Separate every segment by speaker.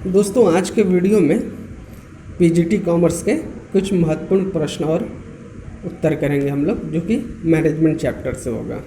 Speaker 1: दोस्तों आज के वीडियो में पीजीटी कॉमर्स के कुछ महत्वपूर्ण प्रश्न और उत्तर करेंगे हम लोग, जो कि मैनेजमेंट चैप्टर से होगा।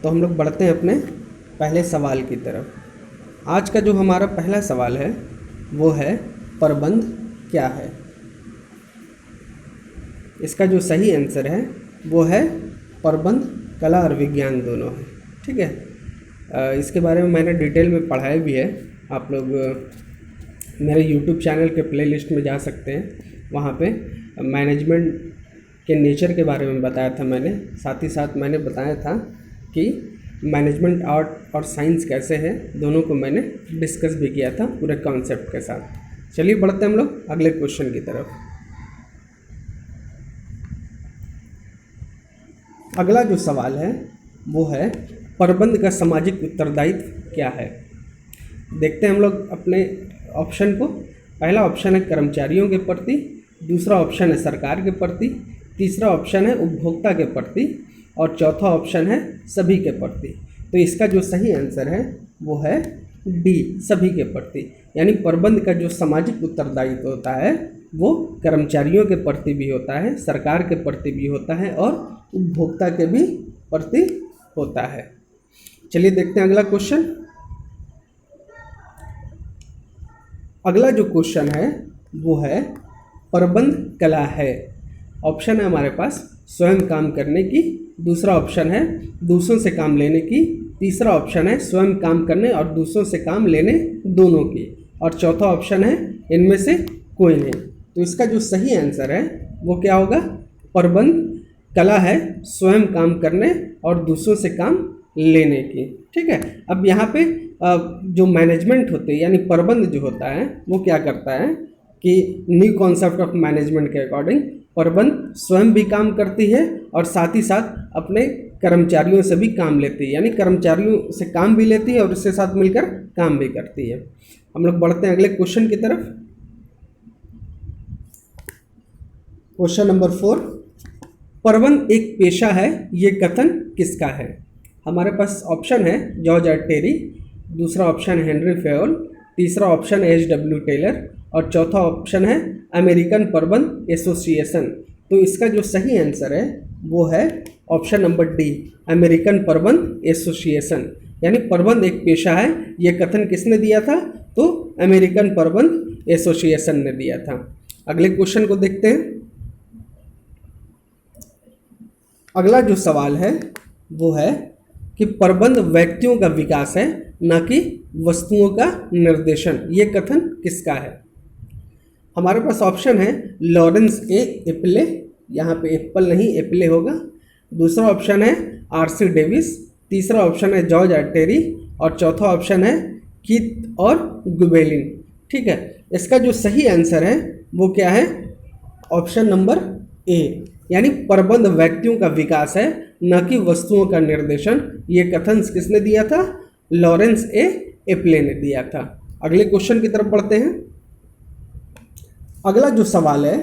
Speaker 1: तो हम लोग बढ़ते हैं अपने पहले सवाल की तरफ। आज का जो हमारा पहला सवाल है वो है प्रबंध क्या है। इसका जो सही आंसर है वो है प्रबंध कला और विज्ञान दोनों है। ठीक है, इसके बारे में मैंने डिटेल में पढ़ाया भी है। आप लोग मेरे YouTube चैनल के प्लेलिस्ट में जा सकते हैं, वहाँ पे मैनेजमेंट के नेचर के बारे में बताया था मैंने। साथ ही साथ मैंने बताया था कि मैनेजमेंट आर्ट और साइंस कैसे है, दोनों को मैंने डिस्कस भी किया था पूरे कॉन्सेप्ट के साथ। चलिए बढ़ते हैं हम लोग अगले क्वेश्चन की तरफ। अगला जो सवाल है वो है प्रबंध का सामाजिक उत्तरदायित्व क्या है। देखते हैं हम लोग अपने ऑप्शन को। पहला ऑप्शन है कर्मचारियों के प्रति, दूसरा ऑप्शन है सरकार के प्रति, तीसरा ऑप्शन है उपभोक्ता के प्रति और चौथा ऑप्शन है सभी के प्रति। तो इसका जो सही आंसर है वो है डी, सभी के प्रति। यानी प्रबंध का जो सामाजिक उत्तरदायित्व होता है वो कर्मचारियों के प्रति भी होता है, सरकार के प्रति भी होता है और उपभोक्ता के भी प्रति होता है। चलिए देखते हैं अगला क्वेश्चन। अगला जो क्वेश्चन है वो है प्रबंध कला है। ऑप्शन है हमारे पास स्वयं काम करने की, दूसरा ऑप्शन है दूसरों से काम लेने की, तीसरा ऑप्शन है स्वयं काम करने और दूसरों से काम लेने दोनों की और चौथा ऑप्शन है इनमें से कोई नहीं। तो इसका जो सही आंसर है वो क्या होगा? प्रबंध कला है स्वयं काम करने और दूसरों से काम लेने की। ठीक है, अब यहाँ पे जो मैनेजमेंट होते हैं यानी प्रबंध जो होता है वो क्या करता है कि न्यू कॉन्सेप्ट ऑफ मैनेजमेंट के अकॉर्डिंग प्रबंध स्वयं भी काम करती है और साथ ही साथ अपने कर्मचारियों से भी काम लेती है, यानी कर्मचारियों से काम भी लेती है और उसके साथ मिलकर काम भी करती है। हम लोग बढ़ते हैं अगले क्वेश्चन की तरफ। क्वेश्चन नंबर 4, प्रबंध एक पेशा है, ये कथन किसका है? हमारे पास ऑप्शन है जॉर्ज आर टेरी, दूसरा ऑप्शन है हेनरी फेयोल, तीसरा ऑप्शन है एच.डब्ल्यू. टेलर और चौथा ऑप्शन है अमेरिकन प्रबंध एसोसिएशन। तो इसका जो सही आंसर है वो है ऑप्शन नंबर डी, अमेरिकन प्रबंध एसोसिएशन। यानी प्रबंध एक पेशा है, ये कथन किसने दिया था? तो अमेरिकन प्रबंध एसोसिएशन ने दिया था। अगले क्वेश्चन को देखते हैं। अगला जो सवाल है वो है कि प्रबंध व्यक्तियों का विकास है, न कि वस्तुओं का निर्देशन, ये कथन किसका है? हमारे पास ऑप्शन है लॉरेंस ए एप्ले, यहाँ पे एप्पल नहीं एप्ले होगा। दूसरा ऑप्शन है आर.सी. डेविस, तीसरा ऑप्शन है जॉर्ज आर टेरी और चौथा ऑप्शन है कीथ और गुबेलिन। ठीक है, इसका जो सही आंसर है वो क्या है? ऑप्शन नंबर ए, यानी प्रबंध व्यक्तियों का विकास है, न कि वस्तुओं का निर्देशन। ये कथन किसने दिया था? लॉरेंस ए एप्ले ने दिया था। अगले क्वेश्चन की तरफ बढ़ते हैं। अगला जो सवाल है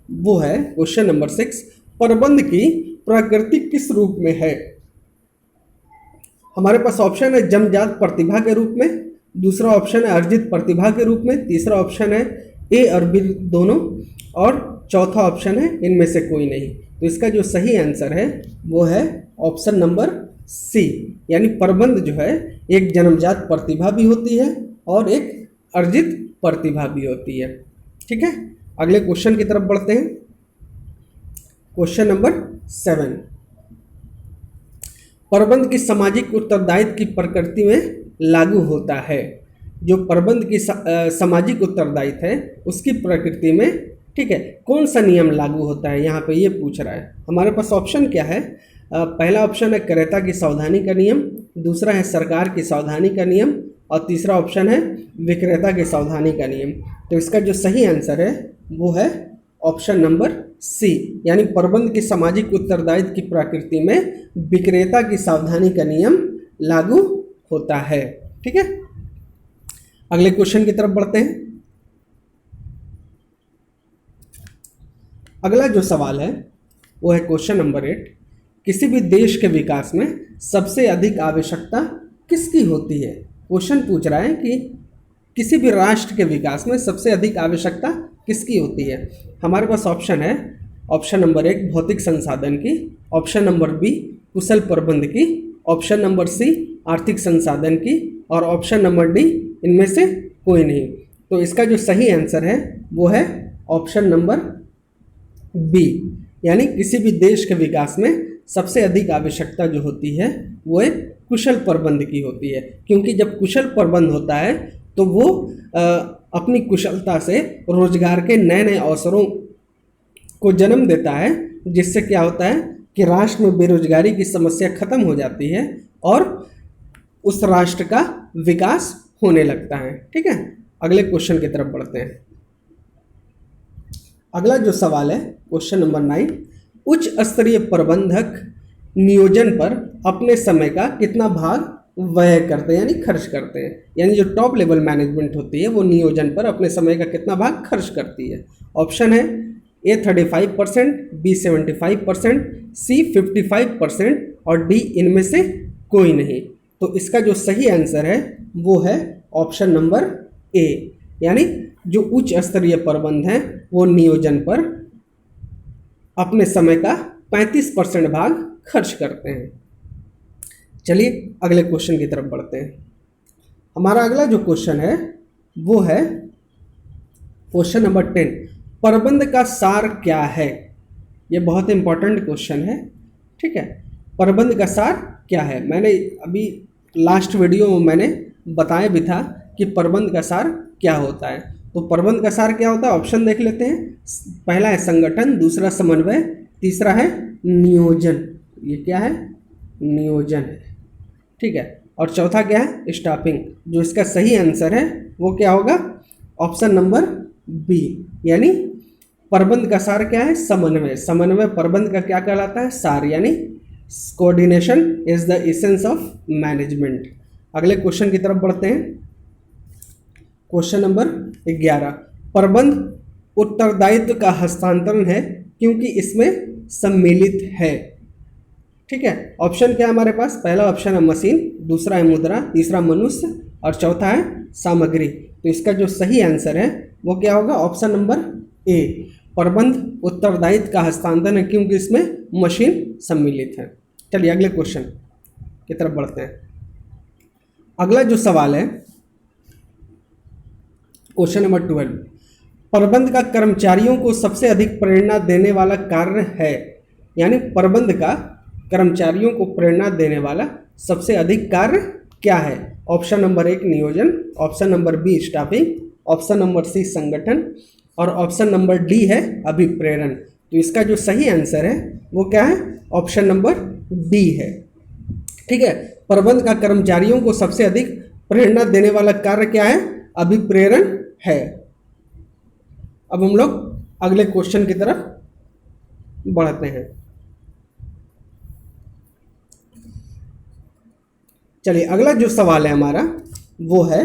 Speaker 1: वो है क्वेश्चन नंबर 6, प्रबंध की प्रकृति किस रूप में है? हमारे पास ऑप्शन है जन्मजात प्रतिभा के रूप में, दूसरा ऑप्शन है अर्जित प्रतिभा के रूप में, तीसरा ऑप्शन है ए और बी दोनों और चौथा ऑप्शन है इनमें से कोई नहीं। तो इसका जो सही आंसर है वो है ऑप्शन नंबर सी, यानी प्रबंध जो है एक जन्मजात प्रतिभा भी होती है और एक अर्जित प्रतिभा भी होती है। ठीक है, अगले क्वेश्चन की तरफ बढ़ते हैं। क्वेश्चन नंबर 7, प्रबंध की सामाजिक उत्तरदायित्व की प्रकृति में लागू होता है। जो प्रबंध की सामाजिक उत्तरदायित्व है उसकी प्रकृति में, ठीक है, कौन सा नियम लागू होता है, यहाँ पे ये पूछ रहा है। हमारे पास ऑप्शन क्या है? पहला ऑप्शन है क्रेता की सावधानी का नियम, दूसरा है सरकार की सावधानी का नियम और तीसरा ऑप्शन है विक्रेता की सावधानी का नियम। तो इसका जो सही आंसर है वो है ऑप्शन नंबर सी, यानी प्रबंध की सामाजिक उत्तरदायित्व की प्रकृति में विक्रेता की सावधानी का नियम लागू होता है। ठीक है, अगले क्वेश्चन की तरफ बढ़ते हैं। अगला जो सवाल है वो है क्वेश्चन नंबर 8, किसी भी देश के विकास में सबसे अधिक आवश्यकता किसकी होती है? क्वेश्चन पूछ रहा है कि किसी भी राष्ट्र के विकास में सबसे अधिक आवश्यकता किसकी होती है? हमारे पास ऑप्शन है, ऑप्शन नंबर 1 भौतिक संसाधन की, ऑप्शन नंबर बी कुशल प्रबंध की, ऑप्शन नंबर सी आर्थिक संसाधन की, और ऑप्शन नंबर डी इनमें से कोई नहीं। तो इसका जो सही आंसर है वो है ऑप्शन नंबर बी, यानी किसी भी देश के विकास में सबसे अधिक आवश्यकता जो होती है वो एक कुशल प्रबंध की होती है, क्योंकि जब कुशल प्रबंध होता है तो वो अपनी कुशलता से रोजगार के नए नए अवसरों को जन्म देता है, जिससे क्या होता है कि राष्ट्र में बेरोजगारी की समस्या खत्म हो जाती है और उस राष्ट्र का विकास होने लगता है। ठीक है, अगले क्वेश्चन की तरफ बढ़ते हैं। अगला जो सवाल है क्वेश्चन नंबर 9, उच्च स्तरीय प्रबंधक नियोजन पर अपने समय का कितना भाग व्यय करते हैं यानी खर्च करते हैं? यानी जो टॉप लेवल मैनेजमेंट होती है वो नियोजन पर अपने समय का कितना भाग खर्च करती है? ऑप्शन है ए 35%, बी 75%, सी 55% और डी इनमें से कोई नहीं। तो इसका जो सही आंसर है वो है ऑप्शन नंबर ए, यानी जो उच्च स्तरीय प्रबंध है वो नियोजन पर अपने समय का 35% भाग खर्च करते हैं। चलिए अगले क्वेश्चन की तरफ बढ़ते हैं। हमारा अगला जो क्वेश्चन है वो है क्वेश्चन नंबर 10, प्रबंध का सार क्या है? ये बहुत इंपॉर्टेंट क्वेश्चन है। ठीक है, प्रबंध का सार क्या है? मैंने अभी लास्ट वीडियो में मैंने बताया भी था कि प्रबंध का सार क्या होता है। तो प्रबंध का सार क्या होता है? ऑप्शन देख लेते हैं। पहला है संगठन, दूसरा समन्वय, तीसरा है नियोजन। ये क्या है? नियोजन है। ठीक है, और चौथा क्या है? स्टाफिंग। जो इसका सही आंसर है वो क्या होगा? ऑप्शन नंबर बी, यानी प्रबंध का सार क्या है? समन्वय। समन्वय प्रबंध का क्या कहलाता है? सार, यानी coordination is the essence of management. अगले क्वेश्चन की तरफ बढ़ते हैं। क्वेश्चन नंबर 11, प्रबंध उत्तरदायित्व का हस्तांतरण है क्योंकि इसमें सम्मिलित है। ठीक है, ऑप्शन क्या है हमारे पास? पहला ऑप्शन है मशीन, दूसरा है मुद्रा, तीसरा मनुष्य और चौथा है सामग्री। तो इसका जो सही आंसर है वो क्या होगा? ऑप्शन नंबर ए, प्रबंध उत्तरदायित्व का हस्तांतरण है क्योंकि इसमें मशीन सम्मिलित है। चलिए अगले क्वेश्चन की तरफ बढ़ते हैं। अगला जो सवाल है क्वेश्चन नंबर 12, प्रबंध का कर्मचारियों को सबसे अधिक प्रेरणा देने वाला कार्य है, यानी प्रबंध का कर्मचारियों को प्रेरणा देने वाला सबसे अधिक कार्य क्या है? ऑप्शन नंबर 1 नियोजन, option number B staffing, option number C संगठन और ऑप्शन नंबर डी है अभिप्रेरण। तो इसका जो सही आंसर है वो क्या है? ऑप्शन नंबर डी है। ठीक है, प्रबंध का कर्मचारियों को सबसे अधिक प्रेरणा देने वाला कार्य क्या है? अभिप्रेरण है। अब हम लोग अगले क्वेश्चन की तरफ बढ़ते हैं। चलिए अगला जो सवाल है हमारा वो है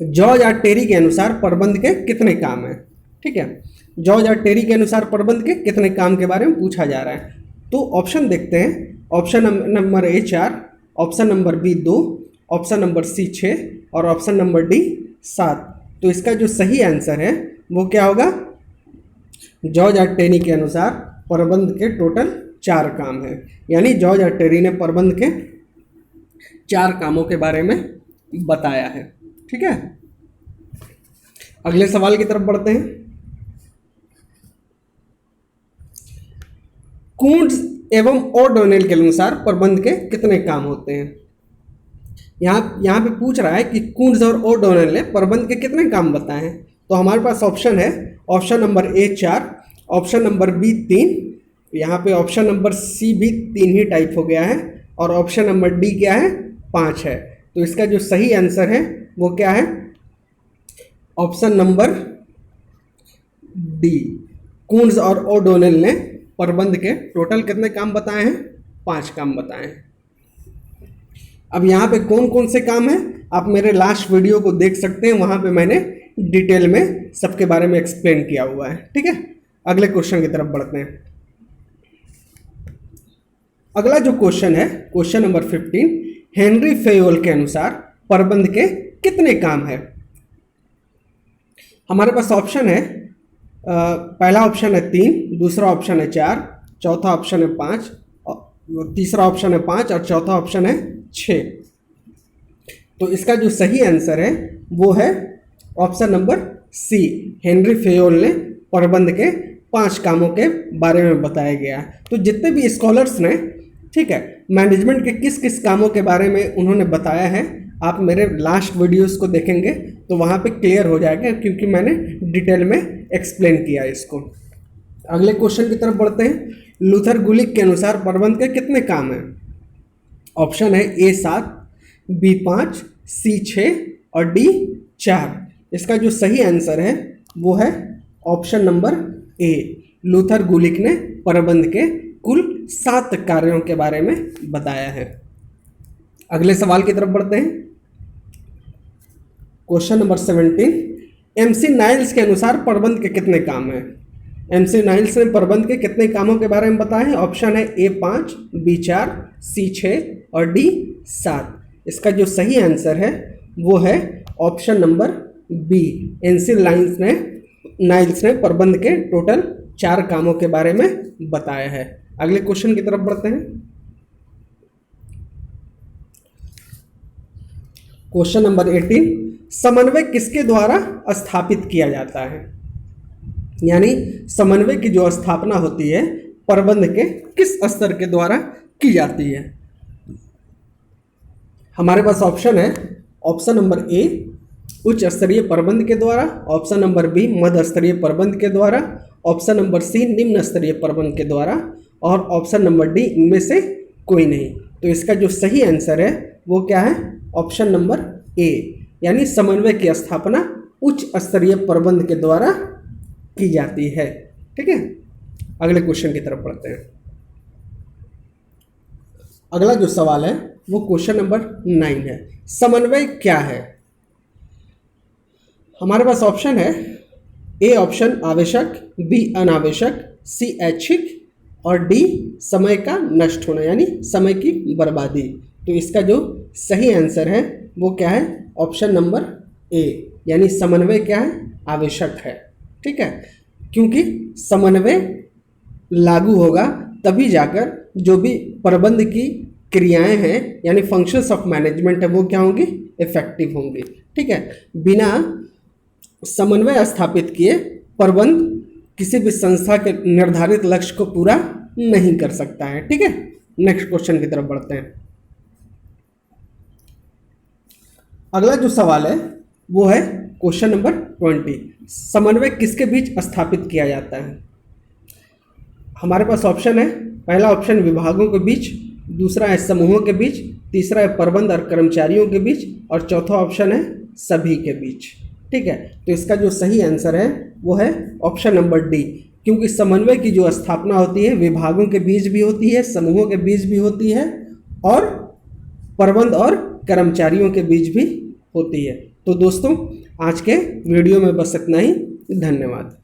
Speaker 1: जॉर्ज आर टेरी के अनुसार प्रबंध के कितने काम हैं? ठीक है, जॉर्ज आर टेरी के अनुसार प्रबंध के कितने काम के बारे में पूछा जा रहा है। तो ऑप्शन देखते हैं। Option number A 4, option number B 2, option number C 6 और ऑप्शन नंबर डी 7। तो इसका जो सही आंसर है वो क्या होगा? जॉर्ज आर टेरी के अनुसार प्रबंध के टोटल 4 काम हैं, यानी जॉर्ज आर टेरी ने प्रबंध के 4 कामों के बारे में बताया है। ठीक है, अगले सवाल की तरफ बढ़ते हैं। कूंट्ज एवं ओडोनेल के अनुसार प्रबंध के कितने काम होते हैं? यहाँ पे पूछ रहा है कि कूंट्ज और ओडोनेल ने प्रबंध के कितने काम बताए हैं। तो हमारे पास ऑप्शन है, option number A 4, option number B 3, यहाँ पे ऑप्शन नंबर सी भी 3 ही टाइप हो गया है और ऑप्शन नंबर डी क्या है? 5 है। तो इसका जो सही आंसर है वो क्या है? ऑप्शन नंबर डी, कूंट्ज और ओडोनेल ने प्रबंध के टोटल कितने काम बताए हैं? 5 काम बताए हैं। अब यहाँ पे कौन कौन से काम हैं आप मेरे लास्ट वीडियो को देख सकते हैं, वहाँ पे मैंने डिटेल में सबके बारे में एक्सप्लेन किया हुआ है। ठीक है, अगले क्वेश्चन की तरफ बढ़ते हैं। अगला जो क्वेश्चन है क्वेश्चन नंबर 15, हेनरी फेयोल के अनुसार प्रबंध के कितने काम है। हमारे पास ऑप्शन है, पहला ऑप्शन है 3, दूसरा ऑप्शन है 4, चौथा ऑप्शन है 5, तीसरा ऑप्शन है 5 और चौथा ऑप्शन है 6। तो इसका जो सही आंसर है वो है option number C. Henri Fayol ने प्रबंध के 5 कामों के बारे में बताया गया। तो जितने भी स्कॉलर्स ने, ठीक है, मैनेजमेंट के किस किस कामों के बारे में उन्होंने बताया है, आप मेरे लास्ट वीडियोस को देखेंगे तो वहाँ पे क्लियर हो जाएगा, क्योंकि मैंने डिटेल में एक्सप्लेन किया इसको। अगले क्वेश्चन की तरफ बढ़ते हैं। लूथर गुलिक के अनुसार प्रबंध के कितने काम हैं? ऑप्शन है ए 7, बी 5, सी 6 और डी 4। इसका जो सही आंसर है वो है ऑप्शन नंबर ए। लूथर गुलिक ने प्रबंध के कुल 7 कार्यों के बारे में बताया है। अगले सवाल की तरफ बढ़ते हैं। क्वेश्चन नंबर 17, एमसी नाइल्स के अनुसार प्रबंध के कितने काम हैं? एमसी नाइल्स ने प्रबंध के कितने कामों के बारे में बताया है? ऑप्शन है ए 5, बी 4, सी 6 और डी 7। इसका जो सही आंसर है वो है option number B. MC Niles ने प्रबंध के टोटल 4 कामों के बारे में बताया है। अगले क्वेश्चन की तरफ बढ़ते हैं। क्वेश्चन नंबर 18, समन्वय किसके द्वारा स्थापित किया जाता है? यानी समन्वय की जो स्थापना होती है प्रबंध के किस स्तर के द्वारा की जाती है? हमारे पास ऑप्शन है, ऑप्शन नंबर ए उच्च स्तरीय प्रबंध के द्वारा, ऑप्शन नंबर बी मध्य स्तरीय प्रबंध के द्वारा, ऑप्शन नंबर सी निम्न स्तरीय प्रबंध के द्वारा और ऑप्शन नंबर डी इनमें से कोई नहीं। तो इसका जो सही आंसर है वो क्या है? ऑप्शन नंबर ए, यानी समन्वय की स्थापना उच्च स्तरीय प्रबंध के द्वारा की जाती है। ठीक है, अगले क्वेश्चन की तरफ बढ़ते हैं। अगला जो सवाल है वो क्वेश्चन नंबर 9 है। समन्वय क्या है? हमारे पास ऑप्शन है, ए ऑप्शन आवश्यक, बी अनावश्यक, सी ऐच्छिक और डी समय का नष्ट होना यानी समय की बर्बादी। तो इसका जो सही आंसर है वो क्या है? ऑप्शन नंबर ए, यानी समन्वय क्या है? आवश्यक है। ठीक है, क्योंकि समन्वय लागू होगा तभी जाकर जो भी प्रबंध की क्रियाएं हैं यानी फंक्शंस ऑफ मैनेजमेंट है वो क्या होंगी? इफेक्टिव होंगी। ठीक है, बिना समन्वय स्थापित किए प्रबंध किसी भी संस्था के निर्धारित लक्ष्य को पूरा नहीं कर सकता है। ठीक है, नेक्स्ट क्वेश्चन की तरफ बढ़ते हैं। अगला जो सवाल है वो है क्वेश्चन नंबर 20, समन्वय किसके बीच स्थापित किया जाता है? हमारे पास ऑप्शन है, पहला ऑप्शन विभागों के बीच, दूसरा है समूहों के बीच, तीसरा है प्रबंध और कर्मचारियों के बीच और चौथा ऑप्शन है सभी के बीच। ठीक है, तो इसका जो सही आंसर है वो है ऑप्शन नंबर डी, क्योंकि समन्वय की जो स्थापना होती है विभागों के बीच भी होती है, समूहों के बीच भी होती है और प्रबंध और कर्मचारियों के बीच भी होती है। तो दोस्तों आज के वीडियो में बस इतना ही। धन्यवाद।